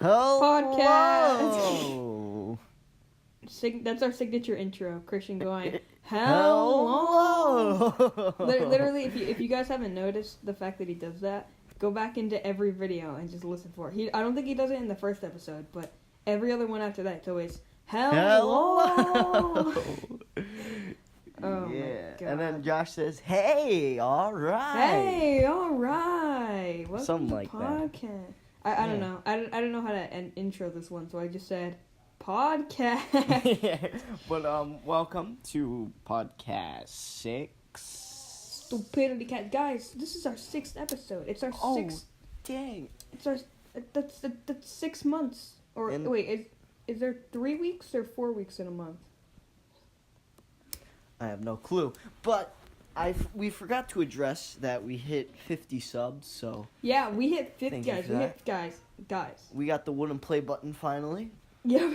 Podcast. That's our signature intro. Kristian going, hello. Literally, if you guys haven't noticed the fact that he does that, go back into every video and just listen for it. I don't think he does it in the first episode, but every other one after that, it's always, hello. Oh yeah, my God. and then Josh says, "Hey, all right." Hey, all right. Welcome Something to like podcast. That. I don't know. I don't know how to intro this one, so I just said podcast. Yeah, but welcome to podcast 6. Stupidity cat, guys. This is our 6th episode. It's our sixth. Dang. It's our that's 6 months. Or wait, is there 3 weeks or 4 weeks in a month? I have no clue, but we forgot to address that we hit 50 subs, so yeah, we hit 50, thank you guys. for We that. hit guys. We got the wooden play button finally. Yeah,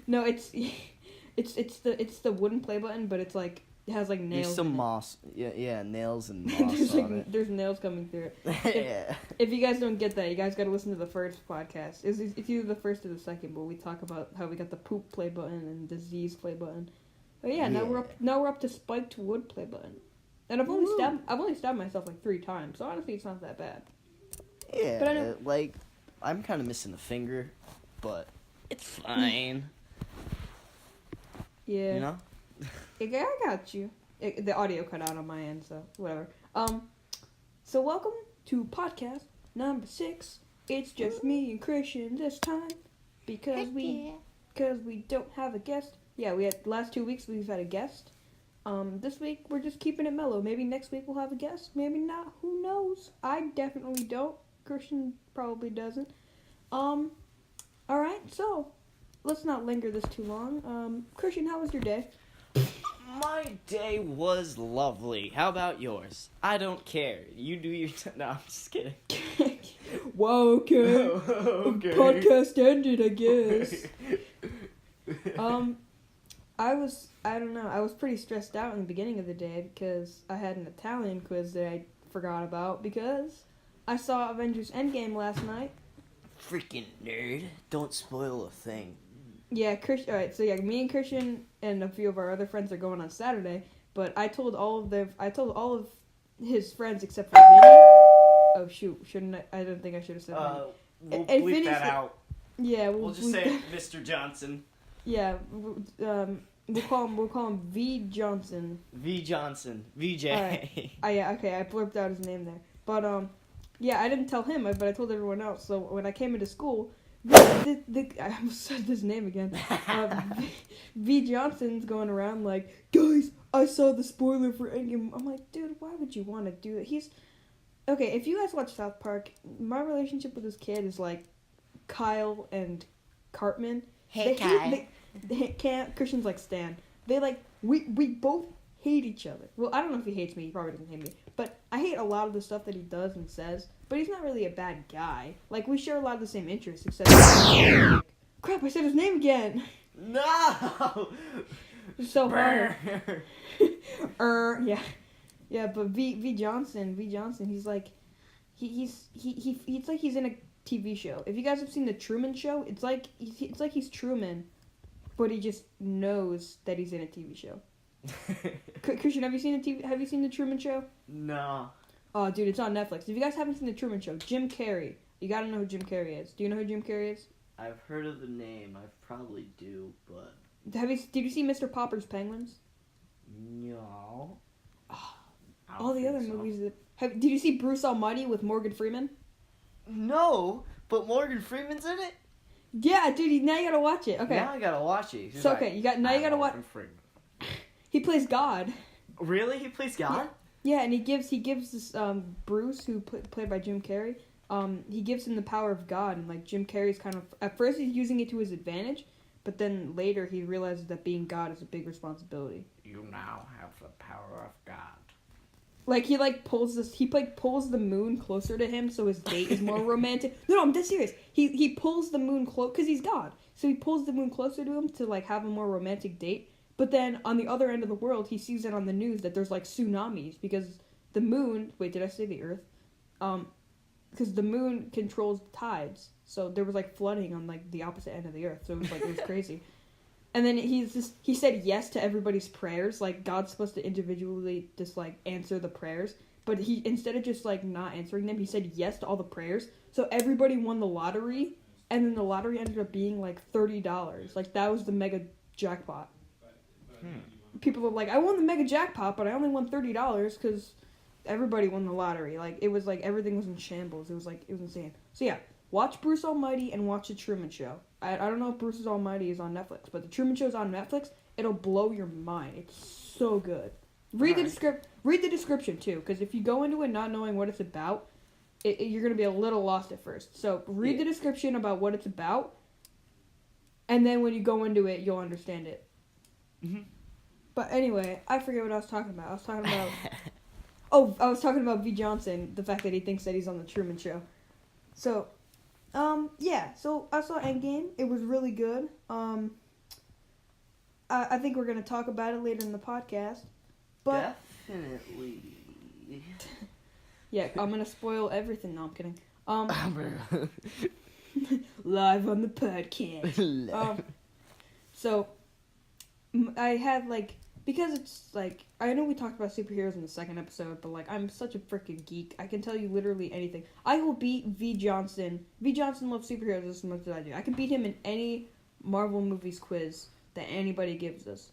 no, it's the wooden play button, but it's like it has like nails. There's some in it. moss, yeah, nails and moss on it. There's nails coming through it. Yeah. If you guys don't get that, you guys got to listen to the first podcast. It's either the first or the second, but we talk about how we got the poop play button and disease play button. But yeah, now we're up to spiked wood play button, and I've only stabbed myself like 3 times, so honestly, it's not that bad. Yeah, but I know, like I'm kind of missing a finger, but it's fine. Yeah, You know. I got you. The audio cut out on my end, so whatever. So welcome to podcast number 6. It's just me and Kristian this time because we don't have a guest. Yeah, we had last 2 weeks we've had a guest. This week we're just keeping it mellow. Maybe next week we'll have a guest. Maybe not. Who knows? I definitely don't. Kristian probably doesn't. All right. So let's not linger this too long. Kristian, how was your day? My day was lovely. How about yours? I don't care. You do your no, I'm just kidding. Whoa, okay. Okay. Podcast ended, I guess. I don't know. I was pretty stressed out in the beginning of the day because I had an Italian quiz that I forgot about because I saw Avengers Endgame last night. Freaking nerd. Don't spoil a thing. Yeah, alright, so yeah, me and Kristian and a few of our other friends are going on Saturday, but I told all of his friends except for Vinny. Oh shoot, shouldn't I don't think I should have said Vinny. We'll And bleep Vinny that said- out. Yeah, We'll just say Mr. Johnson. Yeah, we'll call him V Johnson. V Johnson. VJ. Alright. Yeah, okay, I blurped out his name there. But yeah, I didn't tell him, but I told everyone else. So when I came into school, I almost said his name again. V Johnson's going around like, guys, I saw the spoiler for Endgame. I'm like, dude, why would you want to do that? Okay, if you guys watch South Park, my relationship with this kid is like Kyle and Cartman. Hey, Kyle. Kristian's like Stan. We both hate each other. Well, I don't know if he hates me. He probably doesn't hate me. But I hate a lot of the stuff that he does and says. But he's not really a bad guy. Like, we share a lot of the same interests, except crap, I said his name again. No! It's so hard. Yeah, but V Johnson, he's like, he's like he's in a TV show. If you guys have seen the Truman Show, it's like he's Truman, but he just knows that he's in a TV show. Kristian, have you seen the Truman Show? No. Oh, dude, it's on Netflix. If you guys haven't seen the Truman Show, Jim Carrey, you gotta know who Jim Carrey is. Do you know who Jim Carrey is? I've heard of the name. I probably do, but Did you see Mr. Popper's Penguins? no. All the other movies did you see Bruce Almighty with Morgan Freeman? No, but Morgan Freeman's in it? Yeah, dude, now you gotta watch it. Okay. Now I gotta watch it. So, okay, you gotta watch. He plays God. Really? He plays God? Yeah, and he gives this Bruce, who played by Jim Carrey, he gives him the power of God, and like Jim Carrey's kind of at first he's using it to his advantage, but then later he realizes that being God is a big responsibility. You now have the power of God. Like he pulls the moon closer to him so his date is more romantic. No, I'm dead serious. He pulls the moon close because he's God, so he pulls the moon closer to him to like have a more romantic date. But then on the other end of the world, he sees it on the news that there's like tsunamis because the moon. Wait, did I say the Earth? Because the moon controls tides. So there was like flooding on like the opposite end of the earth. So it was like it was crazy. And then he said yes to everybody's prayers. Like God's supposed to individually just like answer the prayers, but he instead of just like not answering them, he said yes to all the prayers. So everybody won the lottery, and then the lottery ended up being like $30. Like that was the mega jackpot. People were like, I won the mega jackpot, but I only won $30 because everybody won the lottery. Like it was like everything was in shambles. It was insane. So yeah, watch Bruce Almighty and watch The Truman Show. I don't know if Bruce Almighty is on Netflix, but The Truman Show is on Netflix. It'll blow your mind. It's so good. Read the description too, because if you go into it not knowing what it's about, you're gonna be a little lost at first. So read the description about what it's about, and then when you go into it, you'll understand it. Mm-hmm. But anyway, I forget what I was talking about. I was talking about I was talking about V. Johnson, the fact that he thinks that he's on The Truman Show. So, yeah. So I saw Endgame. It was really good. I think we're gonna talk about it later in the podcast. But definitely. Yeah, I'm gonna spoil everything. No, I'm kidding. Live on the podcast. So I had like, because it's like, I know we talked about superheroes in the second episode, but like I'm such a freaking geek. I can tell you literally anything. I will beat V. Johnson. V. Johnson loves superheroes as much as I do. I can beat him in any Marvel movies quiz that anybody gives us.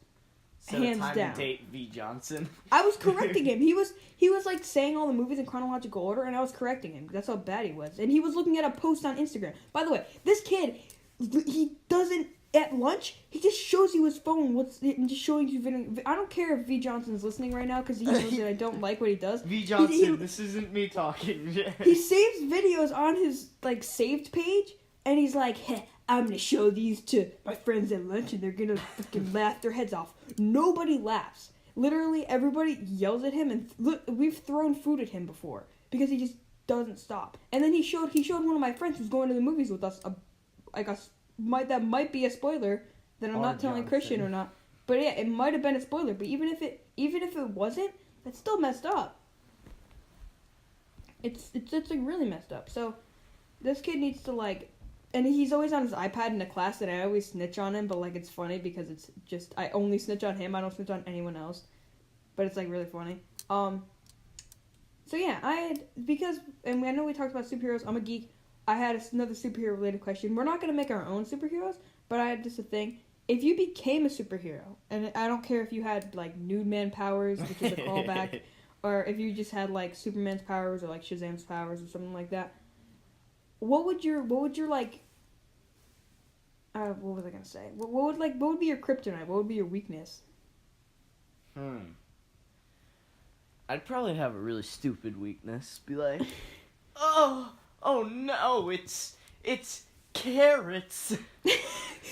Set hands a time down. and date V. Johnson. I was correcting him. He was like saying all the movies in chronological order, and I was correcting him. That's how bad he was. And he was looking at a post on Instagram. By the way, this kid, he doesn't, at lunch, he just shows you his phone. And just showing you video. I don't care if V. Johnson's listening right now because he knows that I don't like what he does. V. Johnson, this isn't me talking. He saves videos on his like saved page, and he's like, hey, I'm gonna show these to my friends at lunch, and they're gonna freaking laugh their heads off. Nobody laughs. Literally, everybody yells at him, and look, we've thrown food at him before because he just doesn't stop. And then he showed one of my friends who's going to the movies with us. That might be a spoiler that I'm not telling Kristian or not. But yeah, it might have been a spoiler. But even if it wasn't, that's still messed up. It's like really messed up. So this kid needs to like. And he's always on his iPad in a class, and I always snitch on him, but, like, it's funny because it's just, I only snitch on him, I don't snitch on anyone else. But it's, like, really funny. So, yeah, and I know we talked about superheroes, I'm a geek, I had another superhero-related question. We're not going to make our own superheroes, but I had just a thing. If you became a superhero, and I don't care if you had, like, nude man powers, which is a callback, or if you just had, like, Superman's powers, or, like, Shazam's powers, or something like that, what would your like? What was I gonna say? What would be your kryptonite? What would be your weakness? I'd probably have a really stupid weakness. Be like, oh no, it's carrots.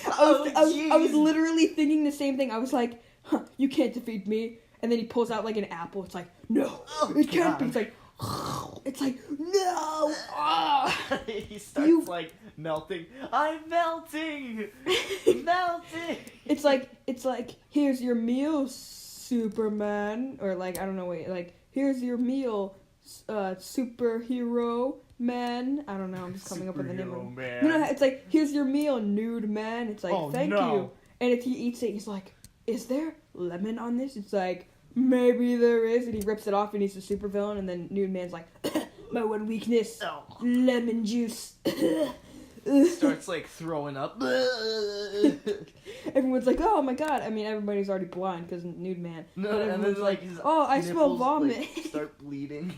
I was literally thinking the same thing. I was like, huh, you can't defeat me. And then he pulls out like an apple. It's like, no, it can't be. It's like, no! Ah! He starts like melting. I'm melting! Melting! It's like, here's your meal, Superman. Or like, I don't know, wait, like, here's your meal, superhero man. I don't know, I'm just coming up with the name of it. No, it's like, here's your meal, nude man. It's like, thank you. And if he eats it, he's like, is there lemon on this? It's like, maybe there is, and he rips it off and he's a supervillain, and then Nude Man's like, my one weakness, lemon juice. Starts like throwing up. Everyone's like, oh my god. I mean, everybody's already blind because Nude Man. No, and then like his oh, I smell vomit. Like, start bleeding.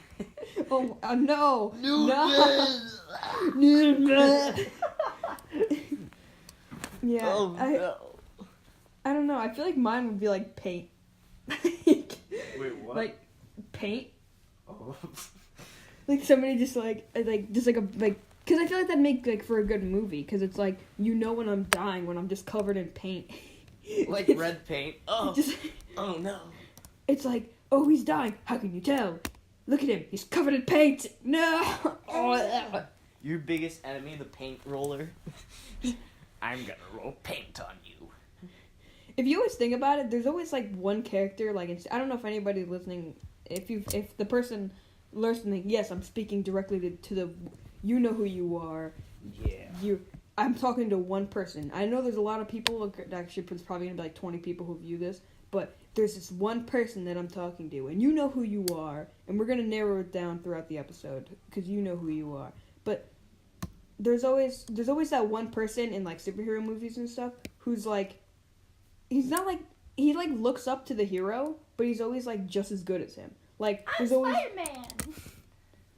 Oh no. Nude Man. Nude Man. Yeah. Oh no. I don't know. I feel like mine would be like paint. Wait, what? Like paint. Oh. Like somebody just like because I feel like that'd make like for a good movie because it's like when I'm dying when I'm just covered in paint. Like red paint. Oh. Oh no. It's like, oh, he's dying. How can you tell? Look at him. He's covered in paint. No. Oh. Your biggest enemy, the paint roller. I'm gonna roll paint on you. If you always think about it, there's always like one character. Like I don't know if anybody's listening. If the person listening, yes, I'm speaking directly to the. You know who you are. Yeah. I'm talking to one person. I know there's a lot of people, actually there's probably going to be like 20 people who view this, but there's this one person that I'm talking to, and you know who you are, and we're going to narrow it down throughout the episode, because you know who you are. But there's always that one person in like superhero movies and stuff who's like, he's not like, he like looks up to the hero, but he's always like just as good as him. Like, there's always... Spider-Man!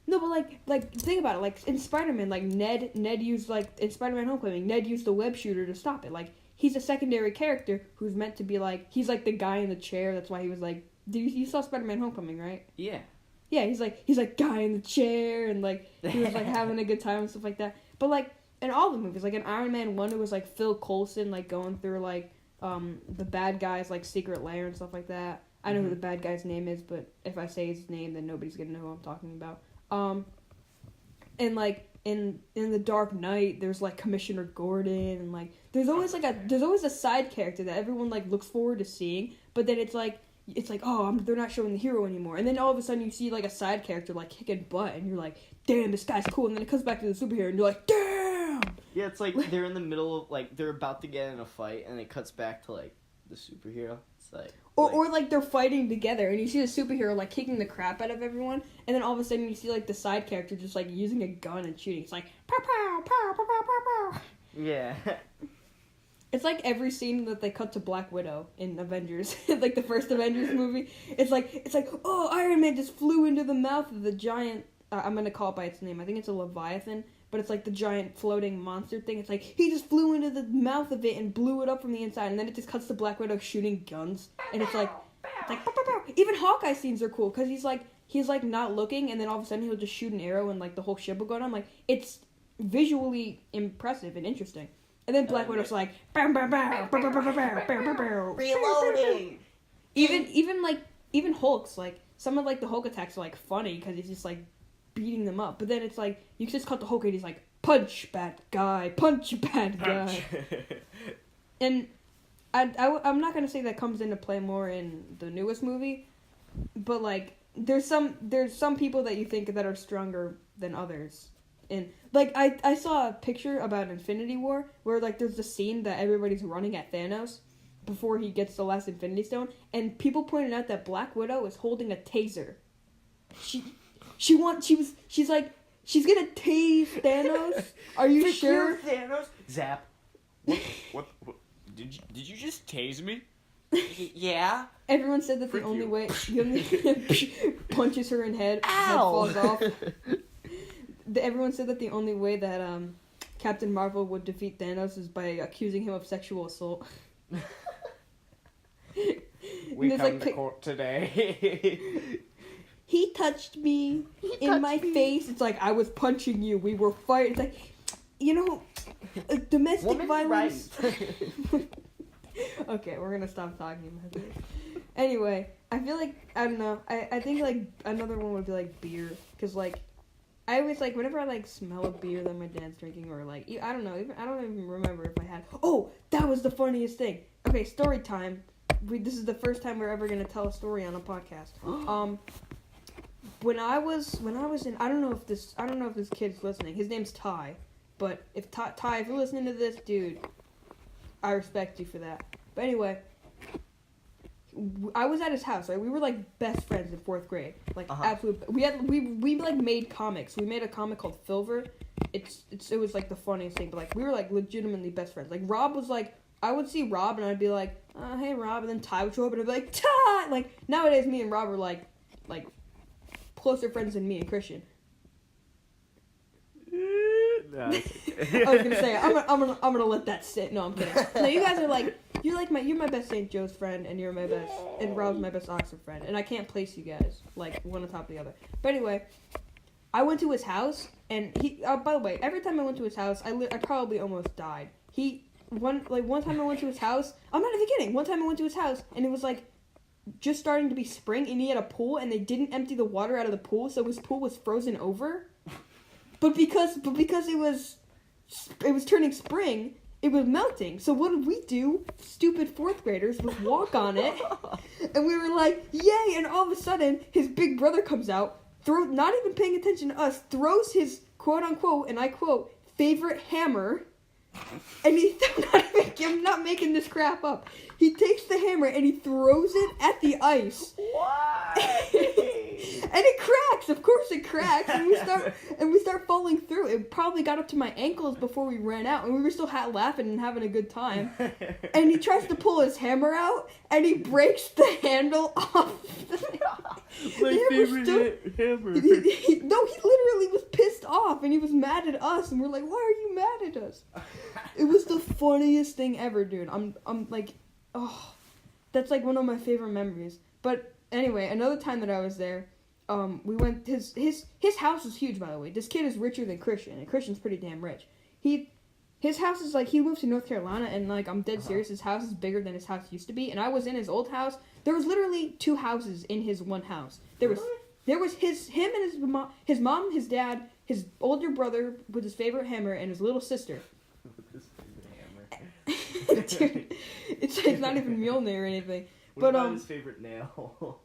No, but like think about it. Like in Spider-Man, like Ned used like in Spider-Man: Homecoming, Ned used the web shooter to stop it. Like he's a secondary character who's meant to be like he's like the guy in the chair. That's why he was like. You saw Spider-Man: Homecoming, right? Yeah. Yeah, he's like guy in the chair and like he was like having a good time and stuff like that. But like in all the movies, like in Iron Man 1, it was like Phil Coulson like going through like the bad guy's like secret lair and stuff like that. I know who the bad guy's name is, but if I say his name, then nobody's gonna know who I'm talking about. And like in the Dark Knight, there's like Commissioner Gordon, and like there's always a side character that everyone like looks forward to seeing, but then it's like oh, they're not showing the hero anymore, and then all of a sudden you see like a side character like kicking butt, and you're like, damn, this guy's cool, and then it comes back to the superhero, and you're like, damn. Yeah, it's like they're in the middle of like they're about to get in a fight, and it cuts back to like the superhero. It's like. Or like they're fighting together, and you see the superhero like kicking the crap out of everyone, and then all of a sudden you see like the side character just like using a gun and shooting. It's like pow pow pow pow pow pow pow. Yeah. It's like every scene that they cut to Black Widow in Avengers, like the first Avengers movie. It's like oh, Iron Man just flew into the mouth of the giant. I'm gonna call it by its name. I think it's a Leviathan, but it's like the giant floating monster thing. It's like he just flew into the mouth of it and blew it up from the inside, and then it just cuts to Black Widow shooting guns, and it's like pow, pow, pow. Even Hawkeye scenes are cool because he's like not looking, and then all of a sudden he'll just shoot an arrow and like the whole ship will go down. Like it's visually impressive and interesting. And then Black Widow's like bam bam bam bam bam bam bam bam bam Reloading. Even Hulk's like some of like the Hulk attacks are like funny because he's just like beating them up, but then it's like you just cut the Hulk and he's like punch bad guy. And I'm not gonna say that comes into play more in the newest movie, but like there's some people that you think that are stronger than others. And like I saw a picture about Infinity War where like there's a scene that everybody's running at Thanos before he gets the last Infinity Stone, and people pointed out that Black Widow is holding a taser. She's like, she's gonna tase Thanos. Are you sure? Thanos? Zap. What? Did you just tase me? Yeah. Everyone said that Freak the only you. way punches her in head, Ow! head falls off. Everyone said that the only way that Captain Marvel would defeat Thanos is by accusing him of sexual assault. We come like, to court today. He touched me in my face. It's like, I was punching you. We were fighting. It's like, you know, domestic Woman's violence. right. Okay, we're going to stop talking about this. Anyway, I feel like, I don't know. I think, like, another one would be, like, beer. Because, like, I always, like, whenever I, like, smell a beer that my dad's drinking, or, like, I don't know. I don't even remember if I had. Oh, that was the funniest thing. Okay, story time. This is the first time we're ever going to tell a story on a podcast. When I was in, I don't know if this kid's listening. His name's Ty, but if Ty, if you're listening to this, dude, I respect you for that. But anyway, I was at his house. Right, we were like best friends in 4th grade. Like absolute. We like made comics. We made a comic called Filver. It was like the funniest thing. But like we were like legitimately best friends. Like Rob was like, I would see Rob and I'd be like, hey Rob, and then Ty would show up and I'd be like, Ty. Like nowadays, me and Rob are like closer friends than me and Kristian. No, I was gonna say I'm gonna let that sit. No, I'm kidding. No, you guys are like you're my best St. Joe's friend, and you're my best, and Rob's my best Oxford friend, and I can't place you guys like one on top of the other. But anyway, I went to his house, and he. By the way, every time I went to his house, I probably almost died. One time I went to his house. I'm not even kidding. One time I went to his house, and it was like just starting to be spring, and he had a pool, and they didn't empty the water out of the pool, so his pool was frozen over. But because it was turning spring, it was melting. So what did we do? Stupid 4th graders would walk on it, and we were like, yay! And all of a sudden, his big brother comes out, not even paying attention to us, throws his quote unquote, and I quote, favorite hammer, and I'm not making this crap up. He takes the hammer and he throws it at the ice. Why? And it cracks. Of course it cracks. And we start falling through. It probably got up to my ankles before we ran out, and we were still laughing and having a good time. And he tries to pull his hammer out, and he breaks the handle off. My favorite hammer. No, he literally was pissed off, and he was mad at us, and we're like, "Why are you mad at us?" It was the funniest thing ever, dude. I'm like, oh, that's like one of my favorite memories. But anyway, another time that I was there, we went. His house is huge, by the way. This kid is richer than Kristian, and Kristian's pretty damn rich. His house is like, he moved to North Carolina, and like, I'm dead serious. His house is bigger than his house used to be. And I was in his old house. There was literally 2 houses in his one house. There was him and his mom, his dad, his older brother with his favorite hammer, and his little sister. His favorite hammer. Dude, it's not even Mjolnir or anything. What about his favorite nail?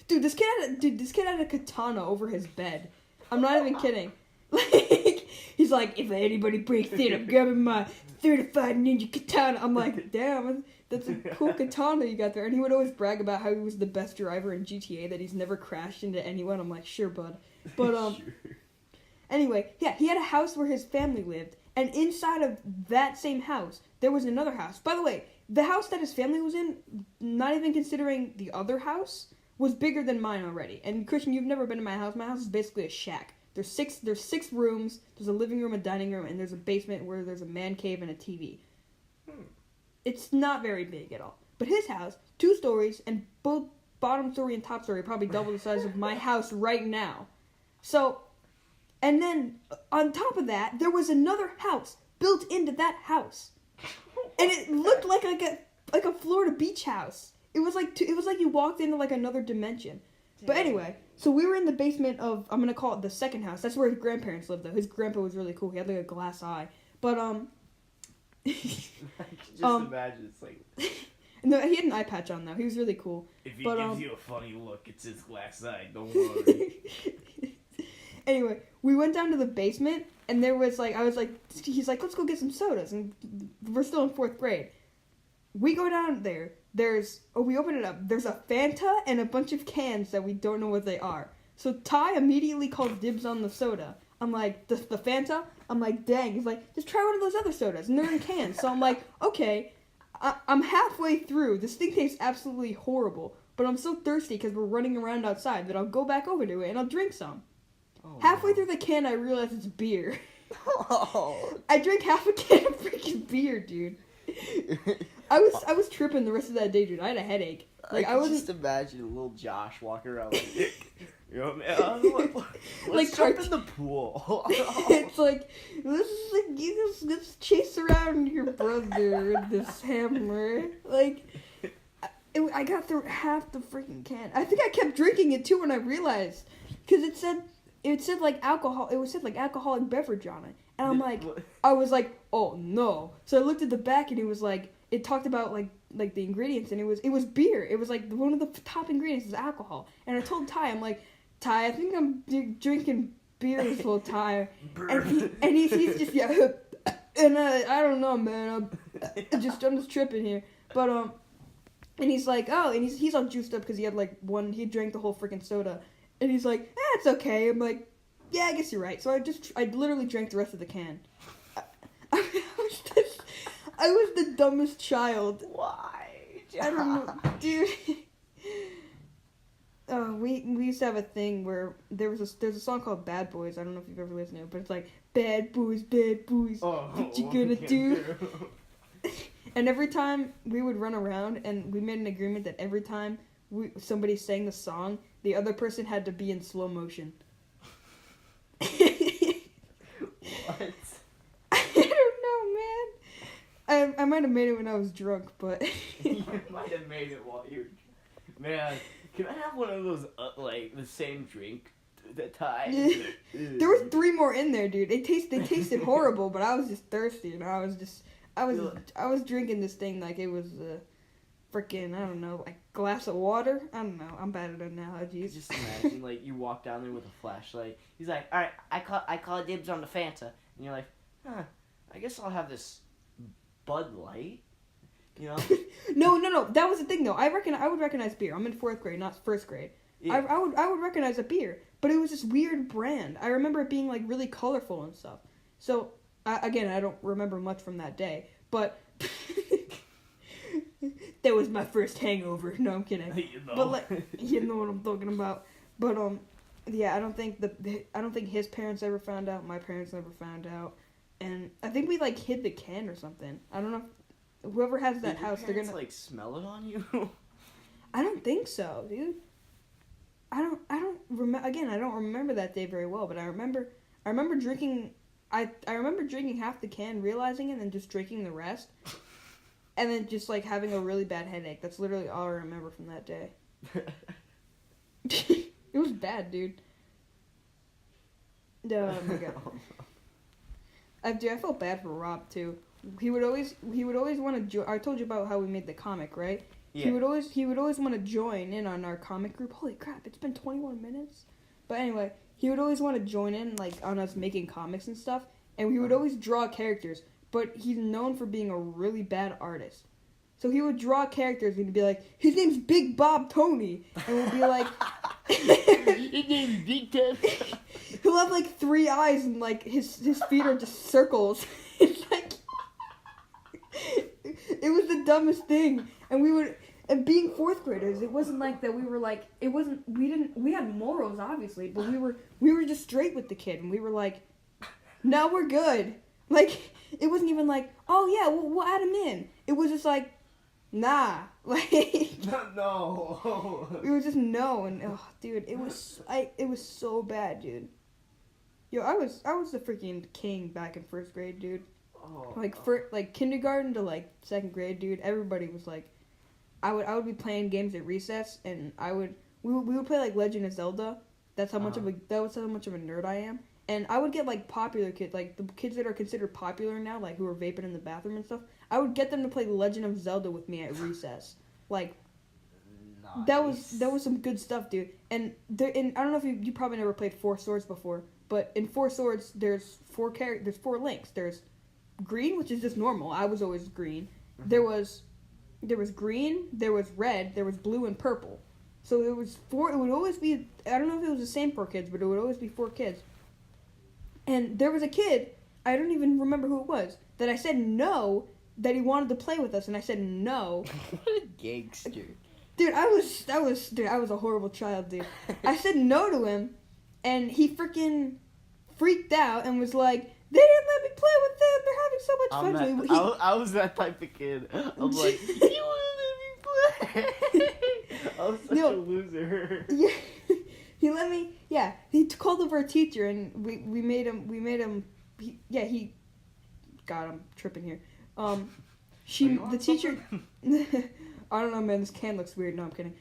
Dude, this kid had a katana over his bed. I'm not even kidding. Like, he's like, if anybody breaks in, I'm grabbing my 35 ninja katana. I'm like, damn, that's a cool katana you got there. And he would always brag about how he was the best driver in GTA, that he's never crashed into anyone. I'm like, sure, bud. But Sure. Anyway, yeah, he had a house where his family lived, and inside of that same house, there was another house. By the way, the house that his family was in, not even considering the other house, was bigger than mine already. And Kristian, you've never been to my house. My house is basically a shack. There's six rooms. There's a living room, a dining room, and there's a basement where there's a man cave and a TV. It's not very big at all. But his house, 2 stories, and both bottom story and top story are probably double the size of my house right now. So, and then on top of that, there was another house built into that house, and it looked like a Florida beach house. It was like you walked into like another dimension. But anyway, so we were in the basement of, I'm gonna call it the second house. That's where his grandparents lived, though. His grandpa was really cool. He had like a glass eye. But Just imagine it's like. No, he had an eye patch on though. He was really cool. If he gives you a funny look, it's his glass eye. Don't worry. Anyway, we went down to the basement, and there was like, he's like, let's go get some sodas, and we're still in 4th grade. We go down there. We open it up. There's a Fanta and a bunch of cans that we don't know what they are. So Ty immediately calls dibs on the soda. I'm like, the Fanta? I'm like, dang. He's like, just try one of those other sodas, and they're in cans. So I'm like, okay. I'm halfway through. This thing tastes absolutely horrible, but I'm so thirsty because we're running around outside that I'll go back over to it and I'll drink some. Oh, halfway through the can, I realize it's beer. Oh. I drank half a can of freaking beer, dude. I was tripping the rest of that day, dude. I had a headache. Like, I was just imagine little Josh walking around like, you know, man, let's like jump in the pool. It's like, let's chase around your brother with this hammer. Like, I got through half the freaking can. I think I kept drinking it too when I realized, because it said like alcohol. It said like alcoholic beverage on it, and I'm like, I was like, oh no. So I looked at the back, and it was like, it talked about like the ingredients, and it was beer. It was like one of the top ingredients is alcohol. And I told Ty, I'm like, Ty, I think I'm drinking beer this whole time. And he's just yeah. And I don't know, man. I'm just tripping here. But and he's like, oh, and he's all juiced up because he had like he drank the whole freaking soda. And he's like, it's okay. I'm like, yeah, I guess you're right. So I literally drank the rest of the can. I was the dumbest child. Why? I don't know, dude. We used to have a thing where there's a song called Bad Boys. I don't know if you've ever listened to it, but it's like, bad boys, what you gonna do? And every time we would run around, and we made an agreement that every time somebody sang the song, the other person had to be in slow motion. What? I don't know, man. I might have made it when I was drunk, but You might have made it while you were... Man, can I have one of those, like, the same drink that Ty... There was 3 more in there, dude. They tasted horrible, but I was just thirsty, and I was drinking this thing like it was freaking, I don't know, like glass of water. I don't know. I'm bad at analogies. Just imagine, like, you walk down there with a flashlight. He's like, all right, I call dibs on the Fanta. And you're like, I guess I'll have this Bud Light. You know? No. That was the thing, though. I would recognize beer. I'm in 4th grade, not 1st grade. Yeah. I would recognize a beer, but it was this weird brand. I remember it being like really colorful and stuff. So again, I don't remember much from that day, but that was my first hangover. No, I'm kidding. You know. But like, you know what I'm talking about. But yeah, I don't think his parents ever found out. My parents never found out, and I think we like hid the can or something. I don't know. Whoever has that house, they're gonna like smell it on you. I don't think so, dude. I don't remember. Again, I don't remember that day very well, but I remember drinking. I remember drinking half the can, realizing it, and then just drinking the rest, and then just like having a really bad headache. That's literally all I remember from that day. It was bad, dude. Oh my god. I felt bad for Rob too. He would always want to. I told you about how we made the comic, right? Yeah. He would always want to join in on our comic group. Holy crap! It's been 21 minutes. But anyway, he would always want to join in like on us making comics and stuff. And we would always draw characters. But he's known for being a really bad artist. So he would draw characters and he'd be like, his name's Big Bob Tony. And we'd be like... His name's Big Bob. He'll have like 3 eyes and like his feet are just circles. It's like... It was the dumbest thing. And we would... And being 4th graders, it wasn't like that we were like... It wasn't... We had morals, obviously. But we were just straight with the kid. And we were like, no, we're good. Like, it wasn't even like, oh yeah, we'll add him in. It was just like... Nah, like no. It was just no, and oh, dude, it was so bad, dude. Yo, I was the freaking king back in 1st grade, dude. Oh. Like kindergarten to like 2nd grade, dude. Everybody was like, I would be playing games at recess, and we would play like Legend of Zelda. That was how much of a nerd I am. And I would get like popular kids, like the kids that are considered popular now, like who are vaping in the bathroom and stuff. I would get them to play Legend of Zelda with me at recess. Like, nice. that was some good stuff, dude. And I don't know if you probably never played Four Swords before, but in Four Swords there's 4 links. There's green, which is just normal. I was always green. Mm-hmm. There was green, there was red, there was blue and purple. So it was 4. It would always be. I don't know if it was the same 4 kids, but it would always be 4 kids. And there was a kid, I don't even remember who it was, that I said no, that he wanted to play with us, and I said no. What a gangster. Dude, I was a horrible child, dude. I said no to him, and he freaking freaked out and was like, they didn't let me play with them, they're having so much fun. I was that type of kid. I'm like, you wouldn't let me play. I was such a loser. Yeah. He let me, yeah, he called over a teacher, and we made him, God, I'm tripping here. The teacher, I don't know, man, this can looks weird, no, I'm kidding.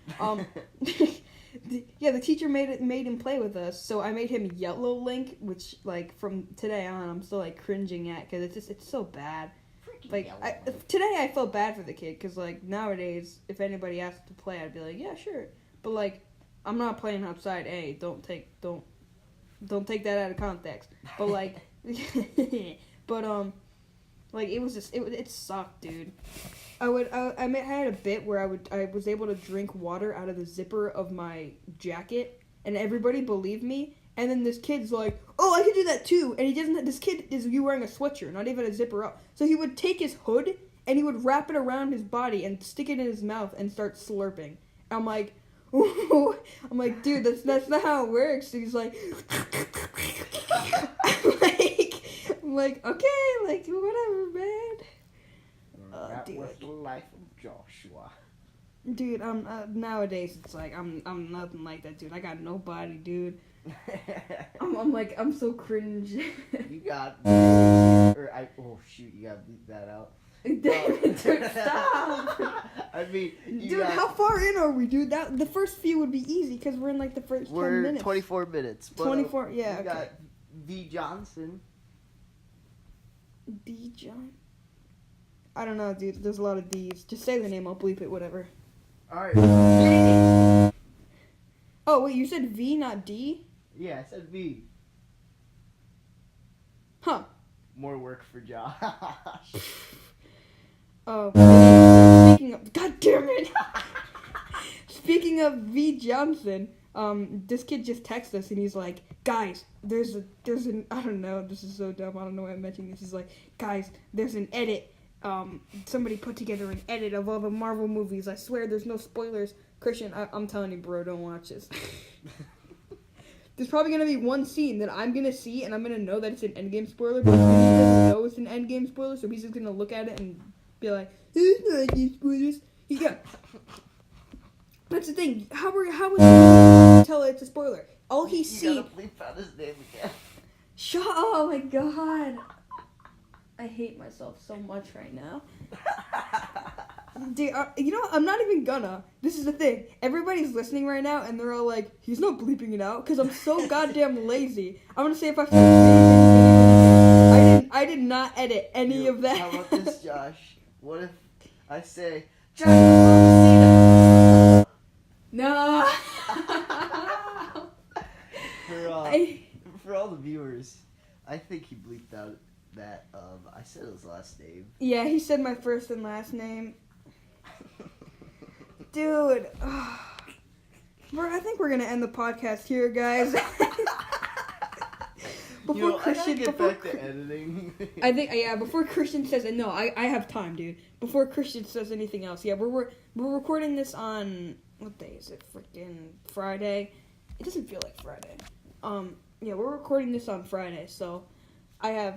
The teacher made him play with us, so I made him Yellow Link, which, like, from today on, I'm still, like, cringing at, because it's so bad. Like, today I felt bad for the kid, because, like, nowadays, if anybody asked to play, I'd be like, yeah, sure, but, like, I'm not playing outside. Hey, don't take that out of context. But like, like it was just it sucked, dude. I had a bit where I was able to drink water out of the zipper of my jacket, and everybody believed me. And then this kid's like, oh, I can do that too. And he doesn't. This kid is wearing a sweatshirt, not even a zipper up. So he would take his hood and he would wrap it around his body and stick it in his mouth and start slurping. I'm like. I'm like, dude, that's not how it works. He's like, I'm like, okay, like whatever, man. That was the life of Joshua. Dude, nowadays it's like I'm nothing like that, dude. I got no body, dude. I'm so cringe. You got, oh shoot, you gotta bleep that out. Dude, stop! I mean, dude, how far in are we, dude? The first few would be easy because we're in like the first 10 minutes. 24 minutes. But, 24, yeah. You okay. got V. Johnson. D. John? I don't know, dude. There's a lot of D's. Just say the name. I'll bleep it. Whatever. All right. Oh wait, you said V, not D? Yeah, I said V. Huh. more work for Josh. Speaking of, God damn it! Speaking of V. Johnson, this kid just texted us and he's like, guys, there's an I don't know, this is so dumb, I don't know why I'm mentioning this. He's like, guys, there's an edit. Somebody put together an edit of all the Marvel movies. I swear there's no spoilers. Kristian, I'm telling you, bro, don't watch this. There's probably going to be one scene that I'm going to see, and I'm going to know that it's an Endgame spoiler, but he doesn't know it's an Endgame spoiler, so he's just going to look at it and be like, it's not Endgame spoilers. That's the thing. How would you tell it's a spoiler? All he sees... You gotta bleep out his name again. Oh my god. I hate myself so much right now. Dude, you know what? I'm not even gonna. This is the thing. Everybody's listening right now, and they're all like, he's not bleeping it out, because I'm so goddamn lazy. I'm gonna say if I I did not edit any of that. How about this, Josh? What if I say, Josh, I No. For all the viewers, I think he bleeped out that I said his last name. Yeah, he said my first and last name. Dude. I think we're going to end the podcast here, guys. I gotta get back to editing. I think, before Kristian says it, no, I have time, dude. Before Kristian says anything else, we're recording this on, what day is it? Freaking Friday. It doesn't feel like Friday. We're recording this on Friday, so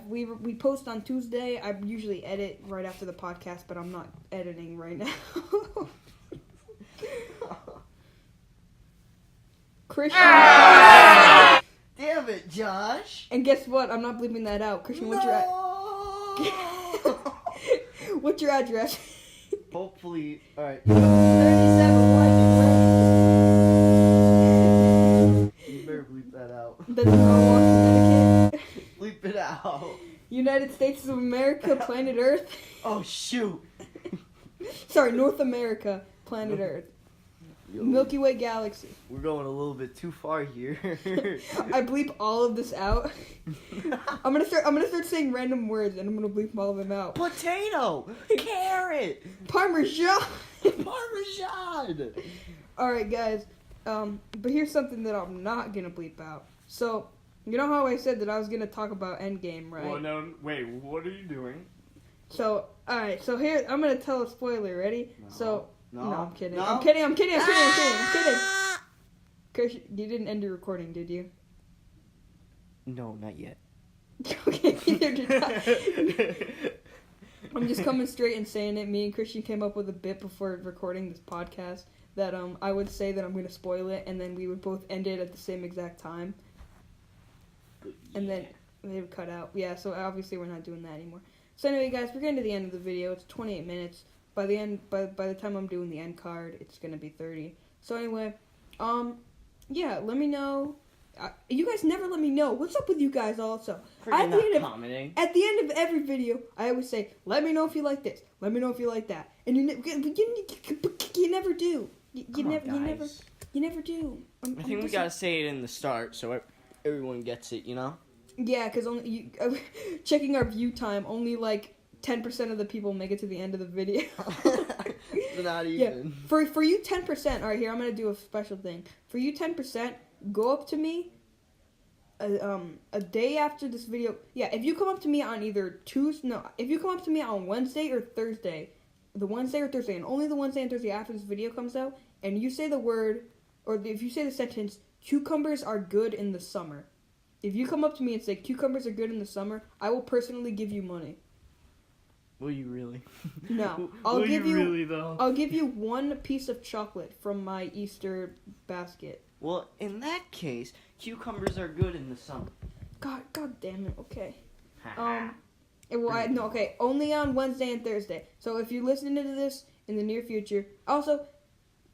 we post on Tuesday. I usually edit right after the podcast, but I'm not editing right now. Kristian. Damn it, Josh. And guess what? I'm not bleeping that out. Kristian, what's your address? Hopefully, alright. 37 You better bleep that out. That's Norwalk, Connecticut. Bleep it out. United States of America, planet Earth. Oh, shoot. Sorry, North America, planet Earth. Yo, Milky Way galaxy. We're going a little bit too far here. I bleep all of this out. I'm gonna start saying random words and I'm gonna bleep all of them out. Potato, carrot, Parmesan. Parmesan. All right, guys. But here's something that I'm not gonna bleep out. So, you know how I said that I was gonna talk about Endgame, right? Well, no, wait. What are you doing? So, all right. So here, I'm gonna tell a spoiler. Ready? No. So. No, I'm kidding. No. I'm kidding. Kristian, you didn't end your recording, did you? No, not yet. Okay, neither did I. I'm just coming straight and saying it. Me and Kristian came up with a bit before recording this podcast that I would say that I'm going to spoil it, and then we would both end it at the same exact time. And then they would cut out. Yeah, so obviously we're not doing that anymore. So anyway, guys, we're getting to the end of the video. It's 28 minutes. By the end, by the time I'm doing the end card, it's gonna be 30. So anyway, let me know. You guys never let me know. What's up with you guys? Also, at commenting. At the end of every video, I always say, "Let me know if you like this. Let me know if you like that." And you never do. You never do. I think we gotta say it in the start so everyone gets it. You know? Yeah, because only checking our view time, only like 10% of the people make it to the end of the video. Not even. Yeah. For you 10%, alright, here, I'm going to do a special thing. For you 10%, go up to me a day after this video. Yeah, if you come up to me on if you come up to me on Wednesday or Thursday, and only the Wednesday and Thursday after this video comes out, and you say the word, or if you say the sentence, cucumbers are good in the summer. If you come up to me and say cucumbers are good in the summer, I will personally give you money. Will you really? No. Will you really, though? I'll give you one piece of chocolate from my Easter basket. Well, in that case, cucumbers are good in the summer. God damn it. Okay. Only on Wednesday and Thursday. So if you're listening to this in the near future, also,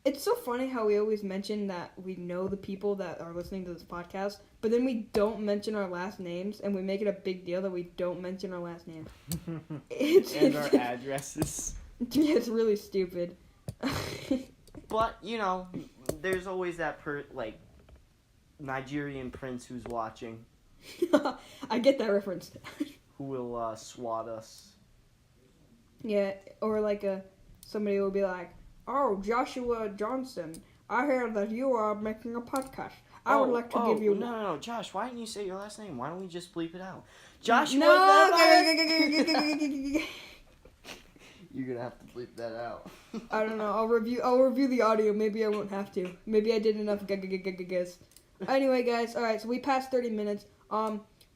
it's so funny how we always mention that we know the people that are listening to this podcast, but then we don't mention our last names, and we make it a big deal that we don't mention our last names. And our addresses. Yeah, it's really stupid. But, there's always that Nigerian prince who's watching. I get that reference. who will swat us. Yeah, or like somebody will be like, "Oh, Joshua Johnson, I hear that you are making a podcast. I would like to give you." No, Josh. Why didn't you say your last name? Why don't we just bleep it out? Joshua. No. You're gonna have to bleep that out. I don't know. I'll review the audio. Maybe I won't have to. Maybe I did enough guess. Anyway, guys. All right. So we passed 30 minutes.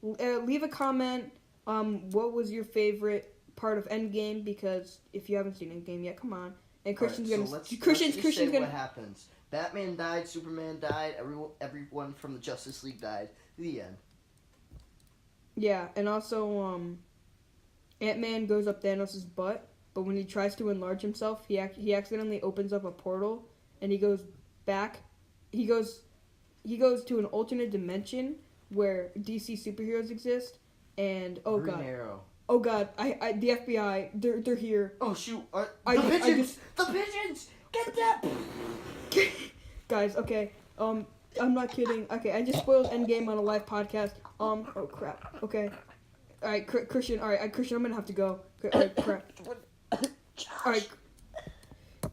Leave a comment. What was your favorite part of Endgame? Because if you haven't seen Endgame yet, come on. And Christian's Christian's say gonna. what happens. Batman died. Superman died. Everyone from the Justice League died. The end. Yeah, and also Ant-Man goes up Thanos' butt. But when he tries to enlarge himself, he accidentally opens up a portal, and he goes back. He goes to an alternate dimension where DC superheroes exist, and Green Arrow. Oh god, I the FBI, they're here. Oh shoot, the pigeons! The pigeons! Get that! Guys, okay, I'm not kidding. Okay, I just spoiled Endgame on a live podcast. Oh crap. Okay, all right, Kristian. All right, Kristian, I'm gonna have to go. Okay, all right, crap. All right,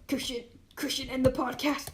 Kristian, end the podcast.